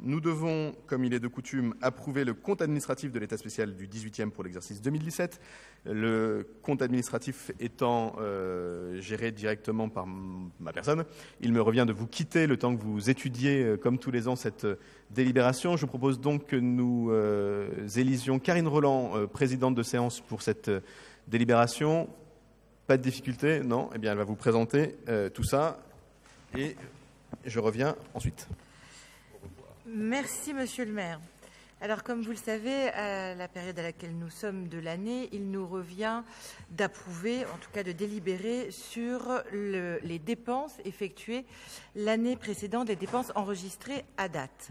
Nous devons, comme il est de coutume, approuver le compte administratif de l'État spécial du 18e pour l'exercice 2017. Le compte administratif étant géré directement par ma personne, il me revient de vous quitter le temps que vous étudiez, comme tous les ans, cette délibération. Je propose donc que nous élisions Karine Roland, présidente de séance pour cette délibération. Pas de difficulté, non? Eh bien, elle va vous présenter tout ça et je reviens ensuite. Merci, Monsieur le maire. Alors, comme vous le savez, à la période à laquelle nous sommes de l'année, il nous revient d'approuver, en tout cas de délibérer sur les dépenses effectuées l'année précédente, les dépenses enregistrées à date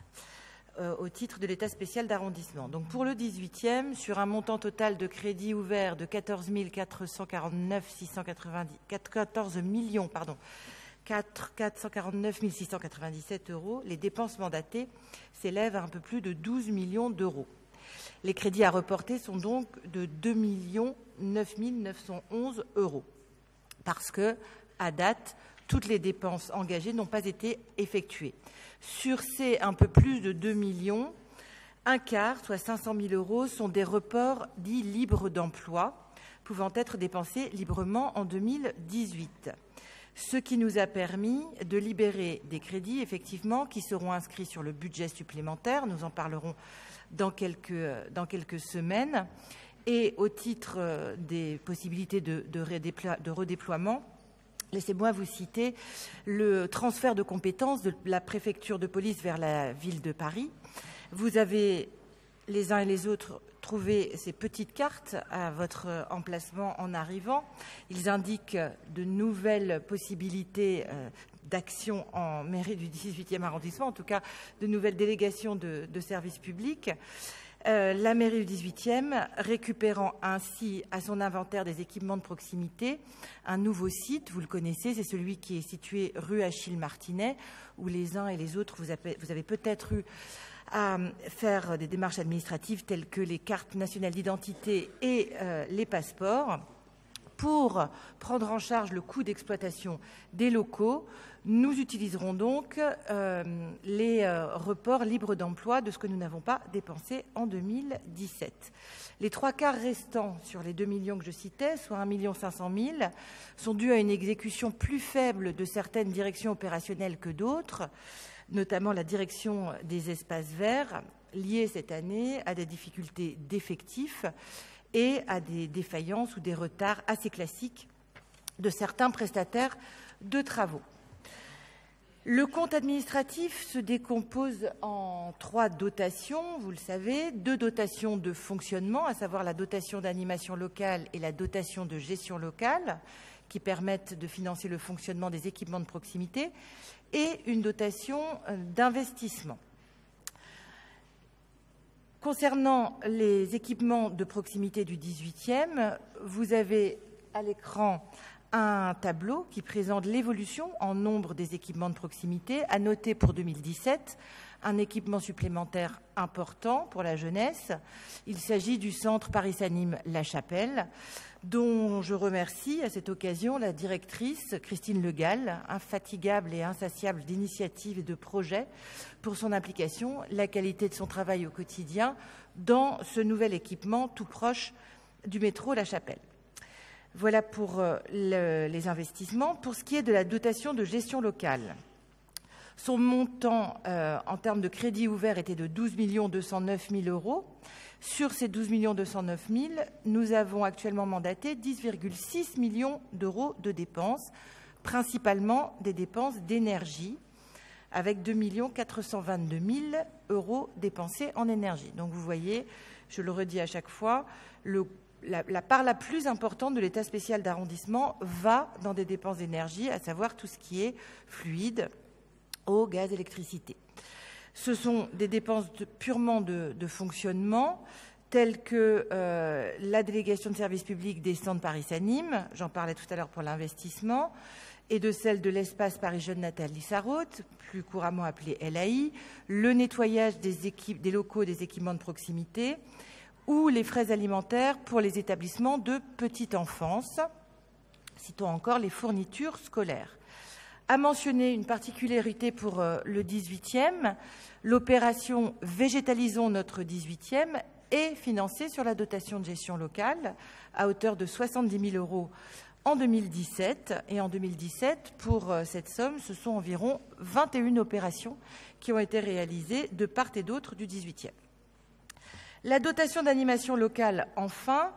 au titre de l'État spécial d'arrondissement. Donc, pour le 18e, sur un montant total de crédit ouvert de 14 697 €, les dépenses mandatées s'élèvent à un peu plus de 12 millions d'euros. Les crédits à reporter sont donc de 2 9 911 €, parce que, à date, toutes les dépenses engagées n'ont pas été effectuées. Sur ces un peu plus de 2 millions, un quart, soit 500 000 €, sont des reports dits libres d'emploi, pouvant être dépensés librement en 2018. Ce qui nous a permis de libérer des crédits, effectivement, qui seront inscrits sur le budget supplémentaire. Nous en parlerons dans quelques semaines. Et au titre des possibilités de redéploiement, laissez-moi vous citer le transfert de compétences de la préfecture de police vers la ville de Paris. Vous avez, les uns et les autres, trouvé ces petites cartes à votre emplacement en arrivant. Ils indiquent de nouvelles possibilités d'action en mairie du 18e arrondissement, en tout cas de nouvelles délégations de services publics. La mairie du 18e récupérant ainsi à son inventaire des équipements de proximité un nouveau site, vous le connaissez, c'est celui qui est situé rue Achille Martinet, où les uns et les autres, vous avez peut-être eu à faire des démarches administratives telles que les cartes nationales d'identité et les passeports. Pour prendre en charge le coût d'exploitation des locaux, nous utiliserons donc les reports libres d'emploi de ce que nous n'avons pas dépensé en 2017. Les 3/4 restants sur les 2 millions que je citais, soit 1 500 000, sont dus à une exécution plus faible de certaines directions opérationnelles que d'autres, notamment la direction des espaces verts, liée cette année à des difficultés d'effectifs et à des défaillances ou des retards assez classiques de certains prestataires de travaux. Le compte administratif se décompose en 3 dotations, vous le savez, 2 dotations de fonctionnement, à savoir la dotation d'animation locale et la dotation de gestion locale, qui permettent de financer le fonctionnement des équipements de proximité, et une dotation d'investissement. Concernant les équipements de proximité du 18e, vous avez à l'écran un tableau qui présente l'évolution en nombre des équipements de proximité. À noter pour 2017, un équipement supplémentaire important pour la jeunesse. Il s'agit du centre Paris s'anime La Chapelle, dont je remercie à cette occasion la directrice Christine Le Gall, infatigable et insatiable d'initiatives et de projets, pour son implication, la qualité de son travail au quotidien dans ce nouvel équipement tout proche du métro La Chapelle. Voilà pour les investissements. Pour ce qui est de la dotation de gestion locale, son montant en termes de crédit ouvert était de 12 209 000 €. Sur ces 12 209 000 €, nous avons actuellement mandaté 10,6 millions d'euros de dépenses, principalement des dépenses d'énergie, avec 2 422 000 € dépensés en énergie. Donc vous voyez, je le redis à chaque fois, la part la plus importante de l'État spécial d'arrondissement va dans des dépenses d'énergie, à savoir tout ce qui est fluide, eau, gaz, électricité. Ce sont des dépenses purement de fonctionnement, telles que la délégation de services publics des centres Paris s'anime, j'en parlais tout à l'heure pour l'investissement, et de celle de l'espace Paris Jeune Nathalie Sarraute, plus couramment appelé LAI, le nettoyage des locaux des équipements de proximité, ou les frais alimentaires pour les établissements de petite enfance. Citons encore les fournitures scolaires. À mentionner une particularité pour le 18e, l'opération Végétalisons notre 18e est financée sur la dotation de gestion locale à hauteur de 70 000 € en 2017. Et en 2017, pour cette somme, ce sont environ 21 opérations qui ont été réalisées de part et d'autre du 18e. La dotation d'animation locale, enfin,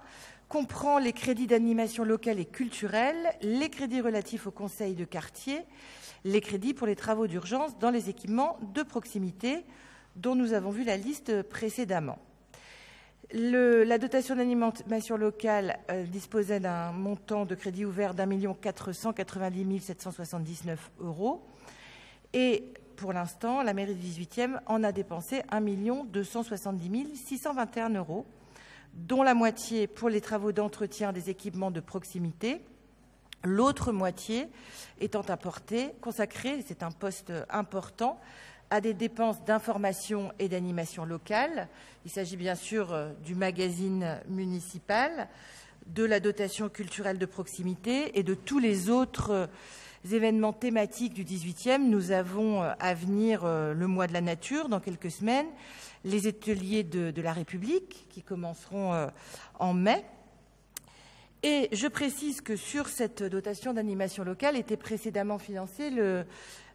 comprend les crédits d'animation locale et culturelle, les crédits relatifs au conseil de quartier, les crédits pour les travaux d'urgence dans les équipements de proximité, dont nous avons vu la liste précédemment. La dotation d'animation locale disposait d'un montant de crédit ouvert d'1 490 779 € et pour l'instant, la mairie du 18e en a dépensé 1 270 621 €, dont la moitié pour les travaux d'entretien des équipements de proximité, l'autre moitié étant consacrée, c'est un poste important, à des dépenses d'information et d'animation locale. Il s'agit bien sûr du magazine municipal, de la dotation culturelle de proximité et de tous les autres événements thématiques du 18e. Nous avons à venir le mois de la nature dans quelques semaines, les ateliers de la République qui commenceront en mai. Et je précise que sur cette dotation d'animation locale était précédemment financé le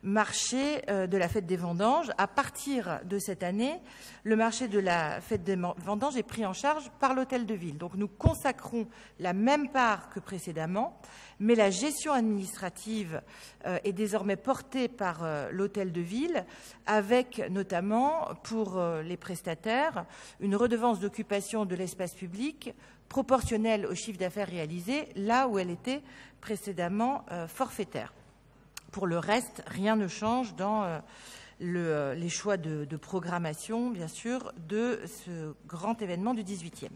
marché de la fête des vendanges. À partir de cette année, le marché de la fête des vendanges est pris en charge par l'hôtel de ville. Donc nous consacrons la même part que précédemment, mais la gestion administrative est désormais portée par l'hôtel de ville, avec notamment pour les prestataires une redevance d'occupation de l'espace public proportionnelle au chiffre d'affaires réalisé, là où elle était précédemment forfaitaire. Pour le reste, rien ne change dans les choix de programmation, bien sûr, de ce grand événement du 18e.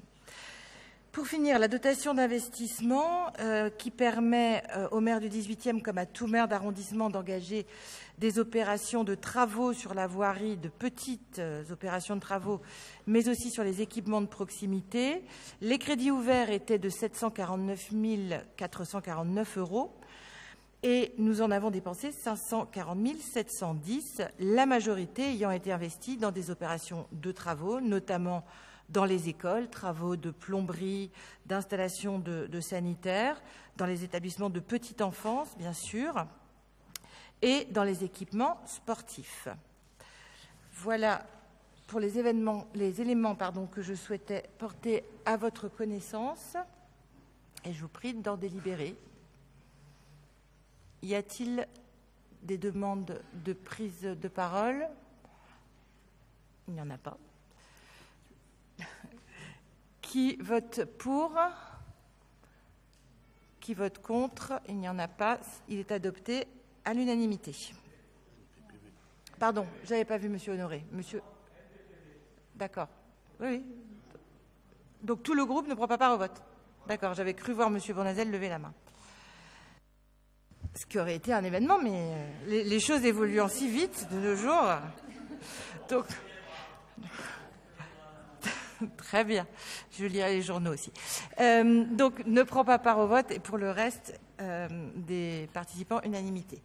Pour finir, la dotation d'investissement qui permet au maire du 18e, comme à tout maire d'arrondissement, d'engager des opérations de travaux sur la voirie, de petites opérations de travaux, mais aussi sur les équipements de proximité. Les crédits ouverts étaient de 749 449 € et nous en avons dépensé 540 710, la majorité ayant été investie dans des opérations de travaux, notamment dans les écoles, travaux de plomberie, d'installation de sanitaires, dans les établissements de petite enfance, bien sûr, et dans les équipements sportifs. Voilà pour les éléments que je souhaitais porter à votre connaissance, et je vous prie d'en délibérer. Y a-t-il des demandes de prise de parole? Il n'y en a pas. Qui vote pour? Qui vote contre? Il n'y en a pas. Il est adopté à l'unanimité. Pardon, je n'avais pas vu Monsieur Honoré. Monsieur. D'accord. Oui. Donc tout le groupe ne prend pas part au vote. D'accord, j'avais cru voir Monsieur Bournazel lever la main. Ce qui aurait été un événement, mais les choses évoluant si vite de nos jours. Donc. Très bien, je lirai les journaux aussi. Donc, ne prend pas part au vote et pour le reste des participants, unanimité.